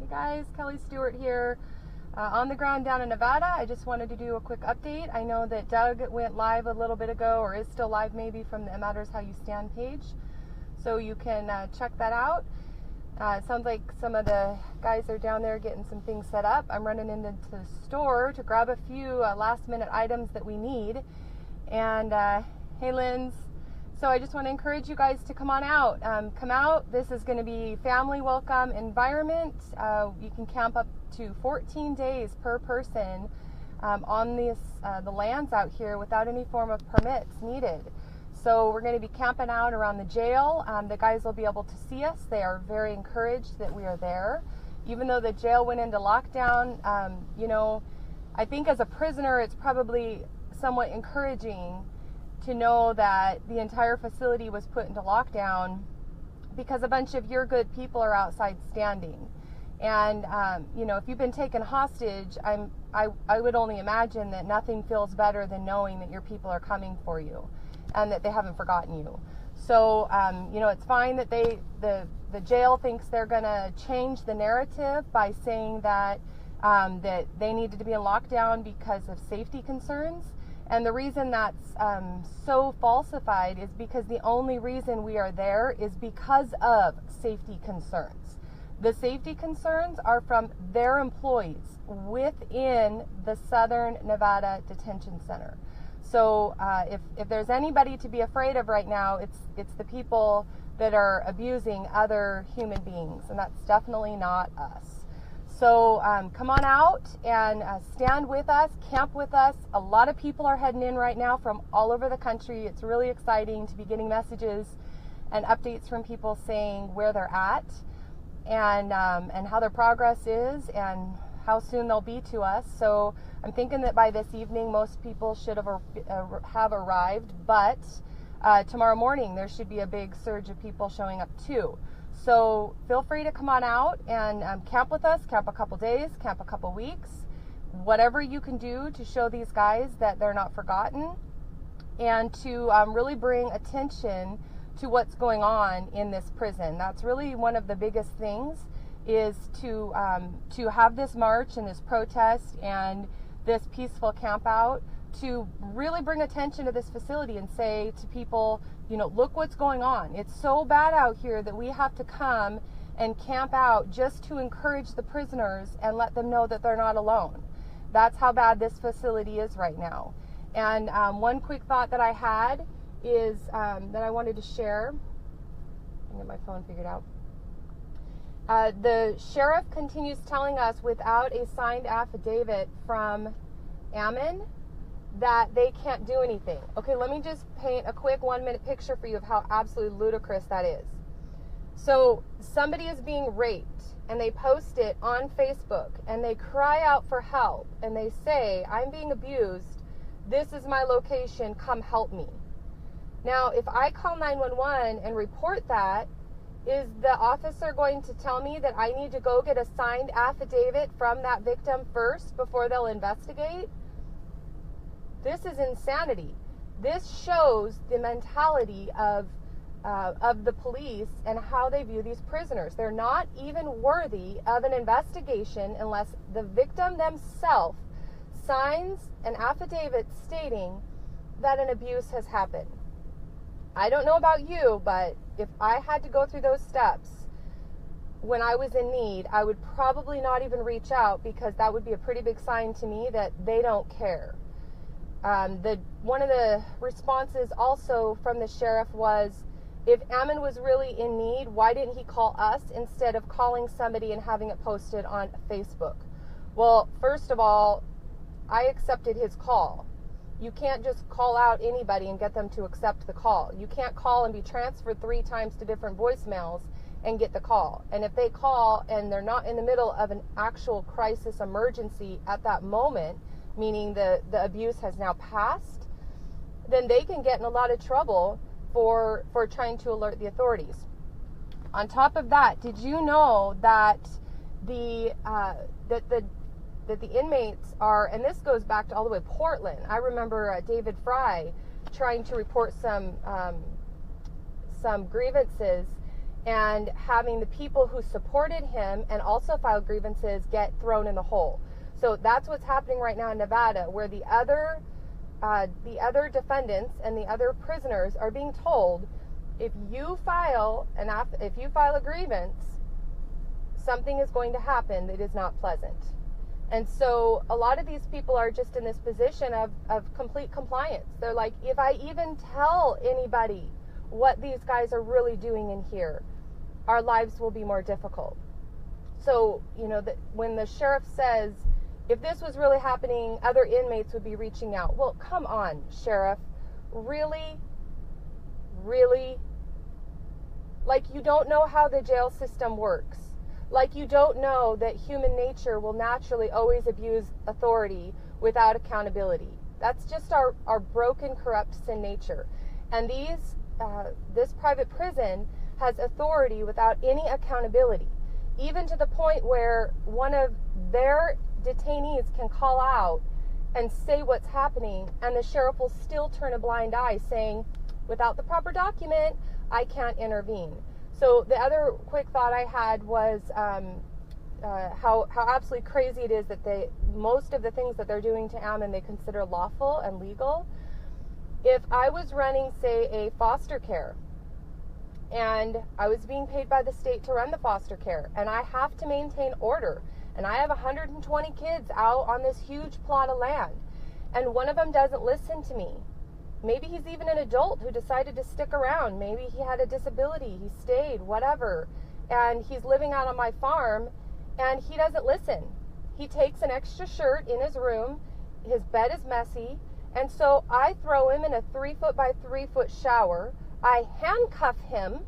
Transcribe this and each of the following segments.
Guys, Kelli Stewart here, on the ground down in Nevada. I just wanted to do a quick update. I know that Doug went live a little bit ago, or is still live maybe, from the It Matters How You Stand page, so you can check that out. It sounds like some of the guys are down there getting some things set up. I'm running into the store to grab a few last minute items that we need. And hey, Linz. So I just want to encourage you guys to come on out. Come out. This is going to be family welcome environment. You can camp up to 14 days per person on the lands out here without any form of permits needed. So we're going to be camping out around the jail. The guys will be able to see us. They are very encouraged that we are there. Even though the jail went into lockdown, I think as a prisoner it's probably somewhat encouraging to know that the entire facility was put into lockdown because a bunch of your good people are outside standing. And, if you've been taken hostage, I would only imagine that nothing feels better than knowing that your people are coming for you and that they haven't forgotten you. So, it's fine that the jail thinks they're going to change the narrative by saying that they needed to be in lockdown because of safety concerns. And the reason that's so falsified is because the only reason we are there is because of safety concerns. The safety concerns are from their employees within the Southern Nevada Detention Center. So if there's anybody to be afraid of right now, it's the people that are abusing other human beings, and that's definitely not us. So come on out and stand with us, camp with us. A lot of people are heading in right now from all over the country. It's really exciting to be getting messages and updates from people saying where they're at and how their progress is and how soon they'll be to us. So I'm thinking that by this evening most people should have arrived, but tomorrow morning there should be a big surge of people showing up too. So feel free to come on out and camp with us, camp a couple days, camp a couple weeks, whatever you can do to show these guys that they're not forgotten and to really bring attention to what's going on in this prison. That's really one of the biggest things, is to have this march and this protest and this peaceful camp out to really bring attention to this facility and say to people, look what's going on. It's so bad out here that we have to come and camp out just to encourage the prisoners and let them know that they're not alone. That's how bad this facility is right now. And one quick thought that I had is that I wanted to share. I'll get my phone figured out. The sheriff continues telling us without a signed affidavit from Ammon that they can't do anything. Okay, let me just paint a quick 1-minute picture for you of how absolutely ludicrous that is. So somebody is being raped and they post it on Facebook and they cry out for help and they say, I'm being abused, this is my location, come help me. Now, if I call 911 and report that, is the officer going to tell me that I need to go get a signed affidavit from that victim first before they'll investigate? This is insanity. This shows the mentality of the police and how they view these prisoners. They're not even worthy of an investigation unless the victim themselves signs an affidavit stating that an abuse has happened. I don't know about you, but if I had to go through those steps when I was in need, I would probably not even reach out, because that would be a pretty big sign to me that they don't care. One of the responses also from the sheriff was, if Ammon was really in need, why didn't he call us instead of calling somebody and having it posted on Facebook? Well, first of all, I accepted his call. You can't just call out anybody and get them to accept the call. You can't call and be transferred 3 times to different voicemails and get the call. And if they call and they're not in the middle of an actual crisis emergency at that moment, meaning the abuse has now passed, then they can get in a lot of trouble for trying to alert the authorities. On top of that, did you know that the inmates are, and this goes back to all the way Portland. I remember David Fry trying to report some grievances, and having the people who supported him and also filed grievances get thrown in the hole. So that's what's happening right now in Nevada, where the other defendants and the other prisoners are being told, if you file a grievance, something is going to happen that is not pleasant. And so a lot of these people are just in this position of complete compliance. They're like, if I even tell anybody what these guys are really doing in here, our lives will be more difficult. So, when the sheriff says, if this was really happening, other inmates would be reaching out. Well, come on, sheriff. Really? Really? Like, you don't know how the jail system works. Like, you don't know that human nature will naturally always abuse authority without accountability. That's just our broken, corrupt sin nature. And this private prison has authority without any accountability, even to the point where one of their detainees can call out and say what's happening, and the sheriff will still turn a blind eye, saying, without the proper document, I can't intervene. So the other quick thought I had was how absolutely crazy it is that most of the things that they're doing to Ammon they consider lawful and legal. If I was running, say, a foster care, and I was being paid by the state to run the foster care, and I have to maintain order, and I have 120 kids out on this huge plot of land, and one of them doesn't listen to me. Maybe he's even an adult who decided to stick around. Maybe he had a disability, he stayed, whatever, and he's living out on my farm, and he doesn't listen. He takes an extra shirt in his room, his bed is messy, and so I throw him in a 3-foot by 3-foot shower. I handcuff him.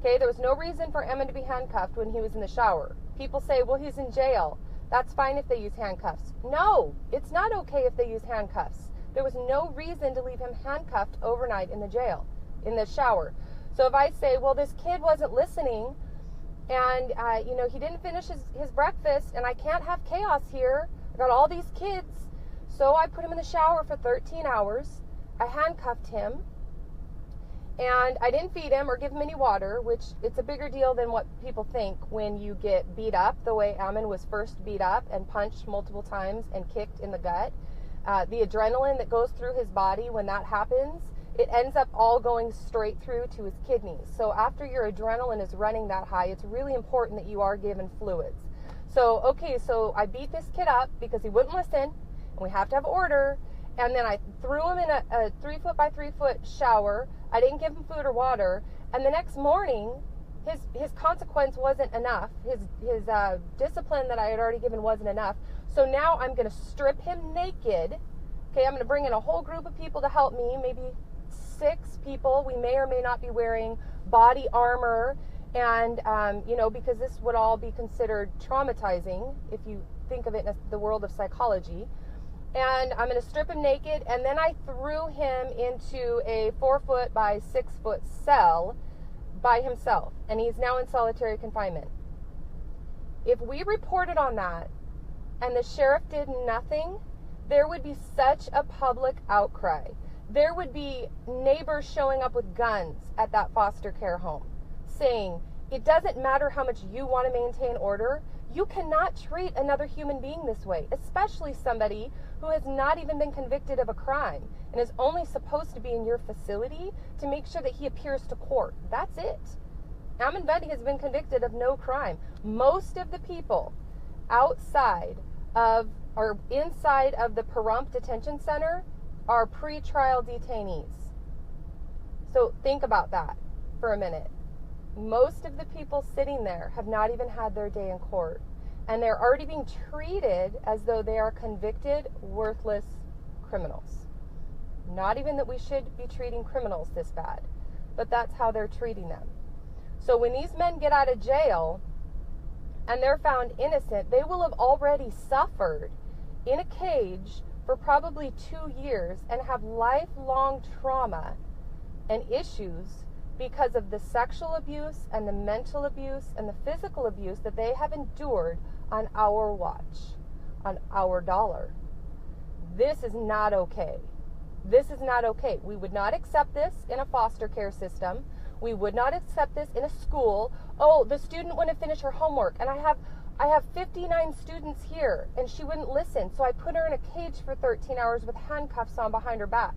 Okay, there was no reason for Ammon to be handcuffed when he was in the shower. People say, well, he's in jail. That's fine if they use handcuffs. No, it's not okay if they use handcuffs. There was no reason to leave him handcuffed overnight in the jail, in the shower. So if I say, well, this kid wasn't listening, and he didn't finish his breakfast, and I can't have chaos here. I got all these kids. So I put him in the shower for 13 hours. I handcuffed him. And I didn't feed him or give him any water, which it's a bigger deal than what people think when you get beat up the way Ammon was first beat up and punched multiple times and kicked in the gut. The adrenaline that goes through his body when that happens, it ends up all going straight through to his kidneys. So after your adrenaline is running that high, it's really important that you are given fluids. So I beat this kid up because he wouldn't listen, and we have to have order. And then I threw him in a 3-foot by 3-foot shower. I didn't give him food or water. And the next morning, his consequence wasn't enough. His discipline that I had already given wasn't enough. So now I'm going to strip him naked. Okay, I'm going to bring in a whole group of people to help me, maybe 6 people. We may or may not be wearing body armor. And, because this would all be considered traumatizing if you think of it in the world of psychology. And I'm going to strip him naked, and then I threw him into a 4-foot by 6-foot cell by himself, and he's now in solitary confinement. If we reported on that and the sheriff did nothing, there would be such a public outcry. There would be neighbors showing up with guns at that foster care home saying, it doesn't matter how much you want to maintain order, you cannot treat another human being this way, especially somebody who has not even been convicted of a crime and is only supposed to be in your facility to make sure that he appears to court. That's it. Ammon Bundy has been convicted of no crime. Most of the people outside of or inside of the Pahrump detention center are pre-trial detainees. So think about that for a minute. Most of the people sitting there have not even had their day in court, and they're already being treated as though they are convicted, worthless criminals. Not even that we should be treating criminals this bad, but that's how they're treating them. So when these men get out of jail and they're found innocent, they will have already suffered in a cage for probably 2 years and have lifelong trauma and issues because of the sexual abuse and the mental abuse and the physical abuse that they have endured on our watch, on our dollar. This is not okay. This is not okay. We would not accept this in a foster care system. We would not accept this in a school. Oh, the student wouldn't finish her homework, and I have 59 students here, and she wouldn't listen, so I put her in a cage for 13 hours with handcuffs on behind her back.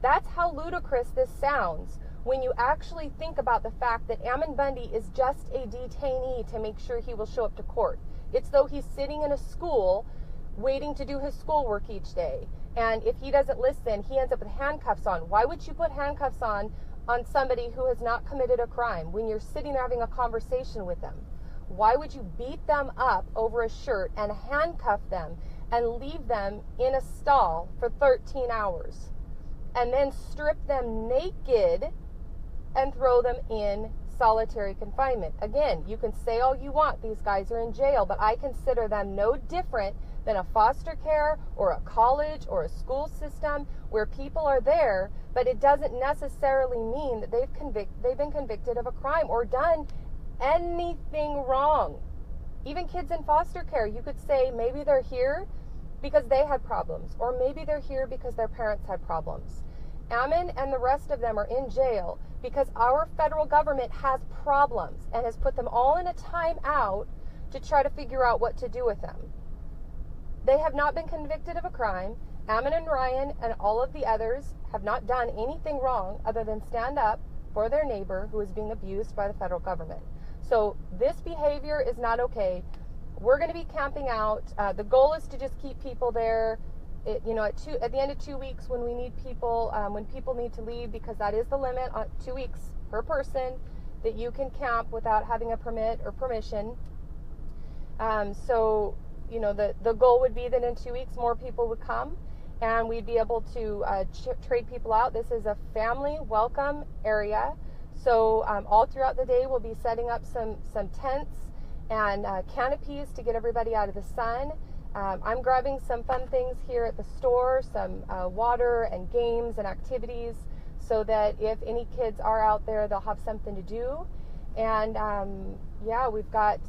That's how ludicrous this sounds when you actually think about the fact that Ammon Bundy is just a detainee to make sure he will show up to court. It's though he's sitting in a school waiting to do his schoolwork each day. And if he doesn't listen, he ends up with handcuffs on. Why would you put handcuffs on somebody who has not committed a crime when you're sitting there having a conversation with them? Why would you beat them up over a shirt and handcuff them and leave them in a stall for 13 hours and then strip them naked and throw them in solitary confinement? Again, you can say all you want, these guys are in jail, but I consider them no different than a foster care or a college or a school system where people are there, but it doesn't necessarily mean that they've been convicted of a crime or done anything wrong. Even kids in foster care, you could say maybe they're here because they had problems, or maybe they're here because their parents had problems. Ammon and the rest of them are in jail because our federal government has problems and has put them all in a timeout to try to figure out what to do with them. They have not been convicted of a crime. Ammon and Ryan and all of the others have not done anything wrong other than stand up for their neighbor who is being abused by the federal government. So this behavior is not okay. We're going to be camping out. The goal is to just keep people there. At the end of 2 weeks, when we need people, when people need to leave, because that is the limit on 2 weeks per person that you can camp without having a permit or permission. The goal would be that in 2 weeks more people would come and we'd be able to trade people out. This is a family welcome area. So all throughout the day we'll be setting up some tents and canopies to get everybody out of the sun. I'm grabbing some fun things here at the store, some water and games and activities, so that if any kids are out there, they'll have something to do. And we've got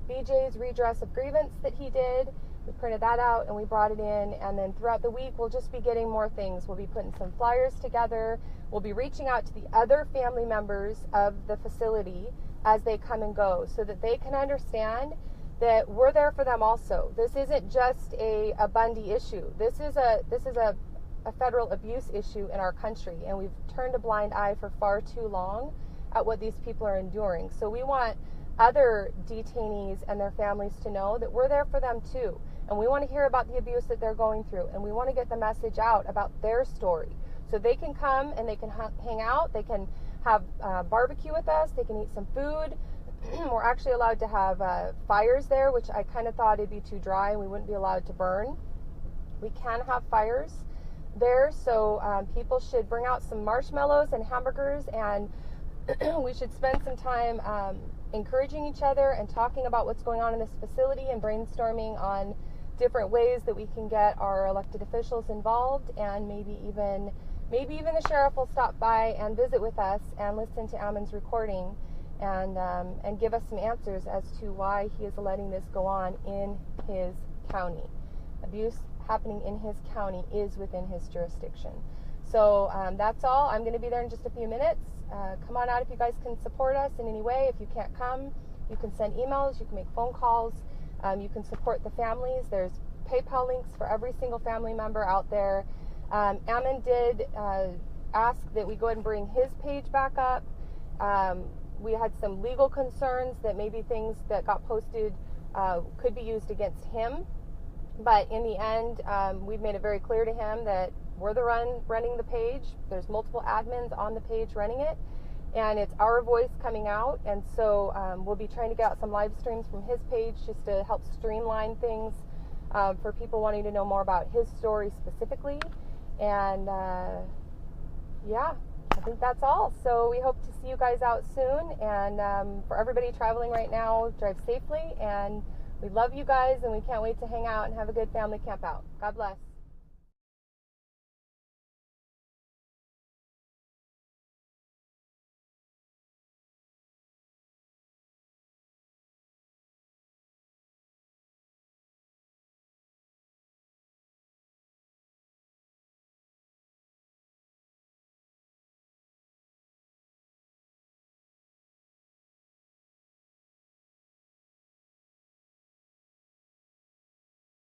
BJ's redress of grievance that he did. We printed that out and we brought it in, and then throughout the week we'll just be getting more things. We'll be putting some flyers together. We'll be reaching out to the other family members of the facility as they come and go, so that they can understand that we're there for them also. This isn't just a Bundy issue. This is a federal abuse issue in our country, and we've turned a blind eye for far too long at what these people are enduring. So we want other detainees and their families to know that we're there for them too. And we want to hear about the abuse that they're going through, and we want to get the message out about their story. So they can come and they can hang out, they can have barbecue with us, they can eat some food. We're actually allowed to have fires there, which I kind of thought it'd be too dry and we wouldn't be allowed to burn. We can have fires there, so people should bring out some marshmallows and hamburgers, and we should spend some time encouraging each other and talking about what's going on in this facility and brainstorming on different ways that we can get our elected officials involved, and maybe even the sheriff will stop by and visit with us and listen to Ammon's recording and give us some answers as to why he is letting this go on in his county. Abuse happening in his county is within his jurisdiction. So that's all. I'm going to be there in just a few minutes. Come on out if you guys can support us in any way. If you can't come, you can send emails, you can make phone calls, you can support the families. There's PayPal links for every single family member out there. Ammon did ask that we go ahead and bring his page back up. We had some legal concerns that maybe things that got posted could be used against him. But in the end, we've made it very clear to him that we're the running the page. There's multiple admins on the page running it, and it's our voice coming out. And so we'll be trying to get out some live streams from his page just to help streamline things for people wanting to know more about his story specifically. And I think that's all. So we hope to see you guys out soon. And for everybody traveling right now, drive safely. And we love you guys, and we can't wait to hang out and have a good family camp out. God bless.